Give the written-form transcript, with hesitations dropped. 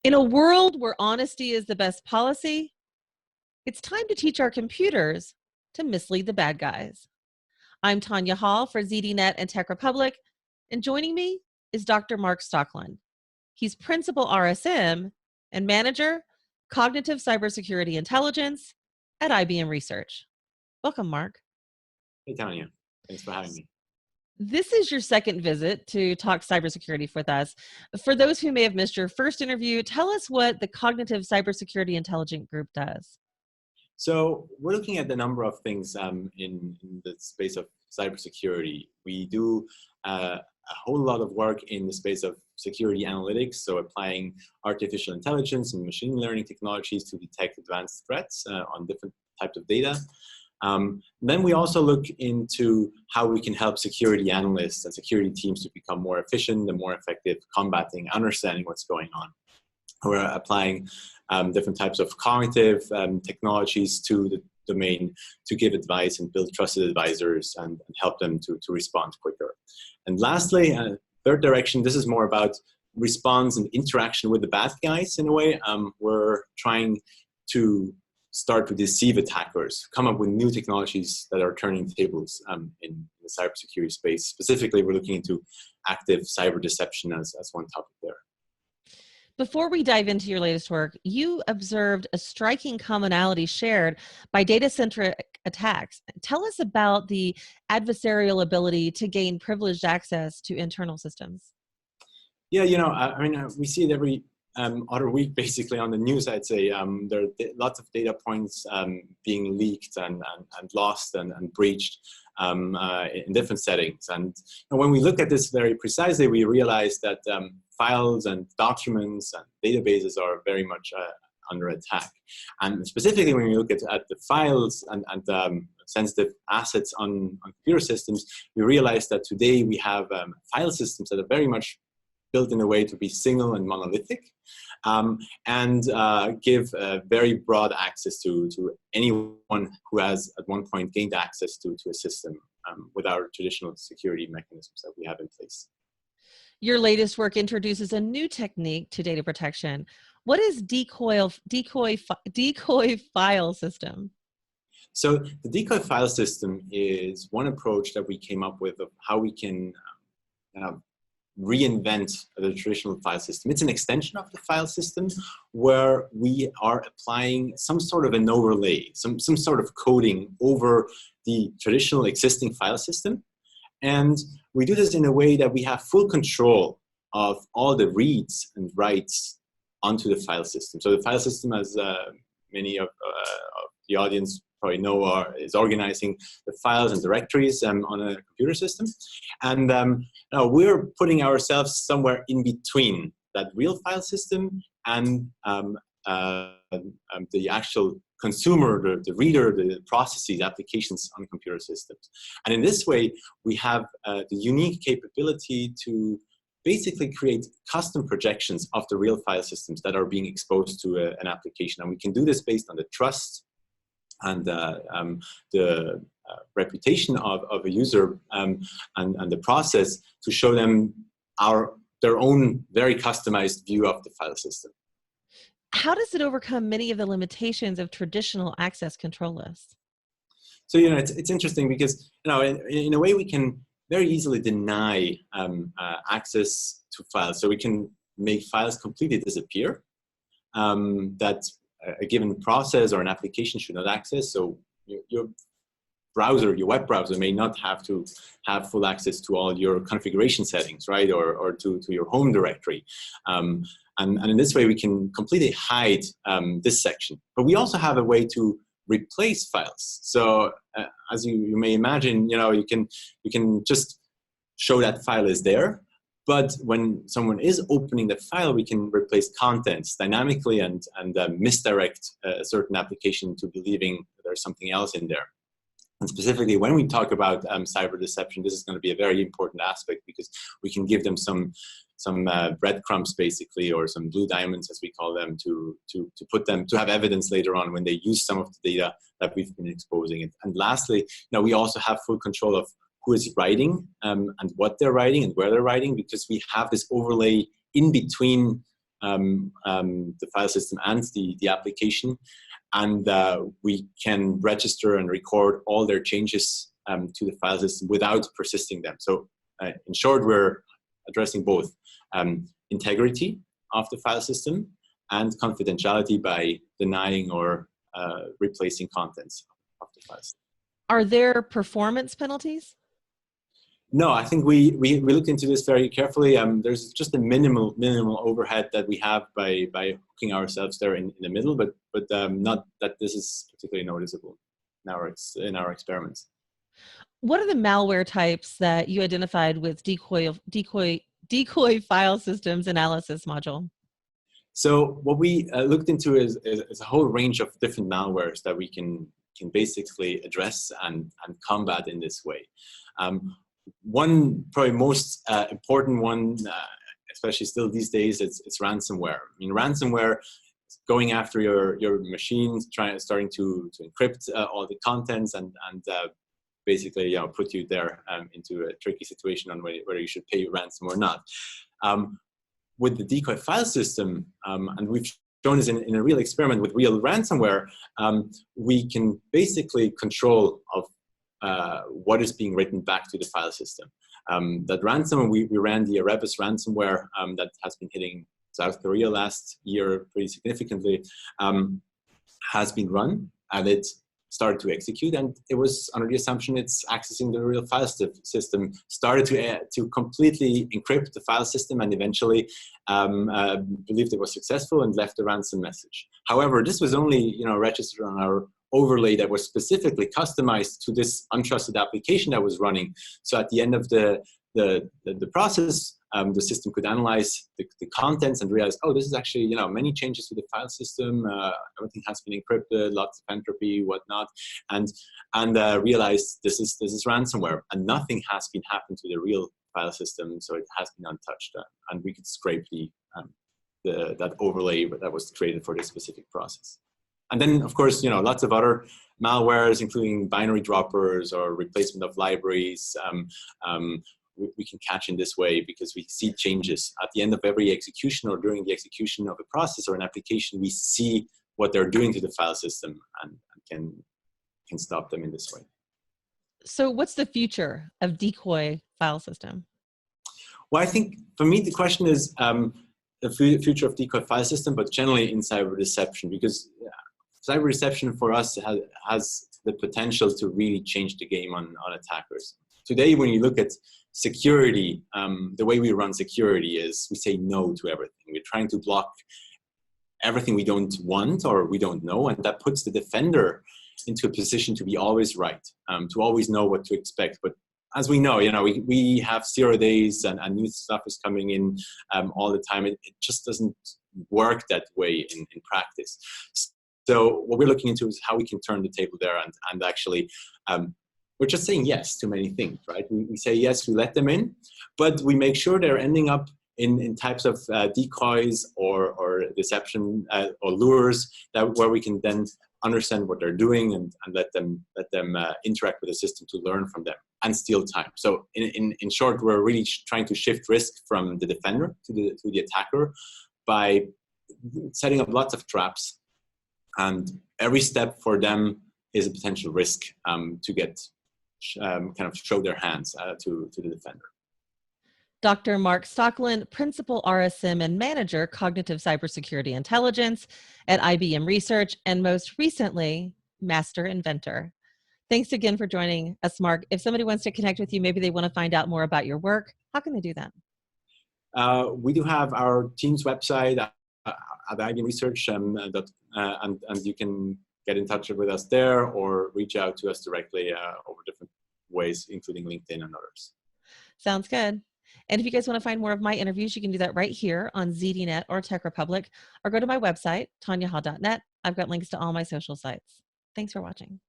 In a world where honesty is the best policy, it's time to teach our computers to mislead the bad guys. I'm Tonya Hall for ZDNet and Tech Republic, and joining me is Dr. Marc Stoecklin. He's Principal RSM and Manager, Cognitive Cybersecurity Intelligence at IBM Research. Welcome, Marc. Hey, Tonya. Thanks for having me. This is your second visit to talk cybersecurity with us. For those who may have missed your first interview, tell us what the Cognitive Cybersecurity Intelligence Group does. So we're looking at the number of things in the space of cybersecurity. We do a whole lot of work in the space of security analytics, so applying artificial intelligence and machine learning technologies to detect advanced threats on different types of data. Then we also look into how we can help security analysts and security teams to become more efficient and more effective combating, understanding what's going on. We're applying different types of cognitive technologies to the domain to give advice and build trusted advisors and help them to respond quicker. And lastly, third direction, this is more about response and interaction with the bad guys in a way. We're trying to start to deceive attackers, come up with new technologies that are turning tables in the cybersecurity space. Specifically, we're looking into active cyber deception as one topic there. Before we dive into your latest work, you observed a striking commonality shared by Datacentric attacks. Tell us about the adversarial ability to gain privileged access to internal systems. Yeah, we see it every other week, basically, on the news. I'd say there are lots of data points being leaked and lost and breached in different settings. And when we look at this very precisely, we realize that files and documents and databases are very much under attack. And specifically, when we look at the files and sensitive assets on computer systems, we realize that today we have file systems that are very much built in a way to be single and monolithic, and give very broad access to anyone who has at one point gained access to a system with our traditional security mechanisms that we have in place. Your latest work introduces a new technique to data protection. What is decoy file system? So the decoy file system is one approach that we came up with of how we can reinvent the traditional file system. It's an extension of the file system where we are applying some sort of an overlay, some sort of coding over the traditional existing file system. And we do this in a way that we have full control of all the reads and writes onto the file system. So the file system, as many of the audience probably know, is organizing the files and directories on a computer system. And now we're putting ourselves somewhere in between that real file system and the actual consumer, the reader, the processes, applications on computer systems. And in this way, we have the unique capability to basically create custom projections of the real file systems that are being exposed to an application. And we can do this based on the trust and the reputation of a user and the process to show them their own very customized view of the file system. How does it overcome many of the limitations of traditional access control lists? So, it's interesting because, in a way we can very easily deny access to files. So we can make files completely disappear that a given process or an application should not access. So your browser, your web browser may not have to have full access to all your configuration settings, right? Or to your home directory. And in this way, we can completely hide this section. But we also have a way to replace files. So as you may imagine, you can just show that file is there. But when someone is opening the file, we can replace contents dynamically and misdirect a certain application to believing there's something else in there. And specifically, when we talk about cyber deception, this is going to be a very important aspect because we can give them some breadcrumbs, basically, or some blue diamonds, as we call them, to have evidence later on when they use some of the data that we've been exposing. And lastly, we also have full control of who is writing and what they're writing and where they're writing, because we have this overlay in between the file system and the application, and we can register and record all their changes to the file system without persisting them. So in short, we're addressing both integrity of the file system and confidentiality by denying or replacing contents of the file system. Are there performance penalties? No, I think we looked into this very carefully. There's just a minimal overhead that we have by hooking ourselves there in the middle, but not that this is particularly noticeable in our experiments. What are the malware types that you identified with decoy file systems analysis module? So what we looked into is a whole range of different malwares that we can basically address and combat in this way. One probably most important one, especially still these days, it's ransomware. I mean, ransomware is going after your machines, starting to encrypt all the contents and basically put you there into a tricky situation on whether you should pay ransom or not. With the decoy file system, and we've shown this in a real experiment with real ransomware, we can basically control of what is being written back to the file system. That ransom, we ran the Erebus ransomware that has been hitting South Korea last year pretty significantly, has been run, and it started to execute, and it was under the assumption it's accessing the real file system, started to completely encrypt the file system, and eventually believed it was successful and left a ransom message. However, this was only registered on our overlay that was specifically customized to this untrusted application that was running. So at the end of the process, the system could analyze the contents and realize, oh, this is actually many changes to the file system. Everything has been encrypted, lots of entropy, whatnot, and realize this is ransomware, and nothing has been happened to the real file system, so it has been untouched, and we could scrape that overlay that was created for this specific process. And then, of course, lots of other malwares, including binary droppers or replacement of libraries. We can catch in this way because we see changes at the end of every execution or during the execution of a process or an application. We see what they're doing to the file system and can stop them in this way. So what's the future of decoy file system? Well, I think for me, the question is the future of decoy file system, but generally in cyber deception, because cyber deception for us has the potential to really change the game on attackers. Today, when you look at security, the way we run security is we say no to everything. We're trying to block everything we don't want or we don't know, and that puts the defender into a position to be always right, to always know what to expect. But as we know, we have 0 days and new stuff is coming in all the time. It just doesn't work that way in practice. So what we're looking into is how we can turn the table there and actually, we're just saying yes to many things, right? We say yes, we let them in, but we make sure they're ending up in types of decoys or deception or lures where we can then understand what they're doing and let them interact with the system to learn from them and steal time. So in short, we're really trying to shift risk from the defender to the attacker by setting up lots of traps, and every step for them is a potential risk to get kind of show their hands to the defender. Dr. Marc Stoecklin, Principal RSM and Manager, Cognitive Cybersecurity Intelligence at IBM Research, and most recently, Master Inventor. Thanks again for joining us, Marc. If somebody wants to connect with you, maybe they want to find out more about your work, how can they do that? We do have our team's website at IBM Research, and you can get in touch with us there or reach out to us directly over different ways, including LinkedIn and others. Sounds good. And if you guys want to find more of my interviews, you can do that right here on ZDNet or Tech Republic, or go to my website, tonyahall.net. I've got links to all my social sites. Thanks for watching.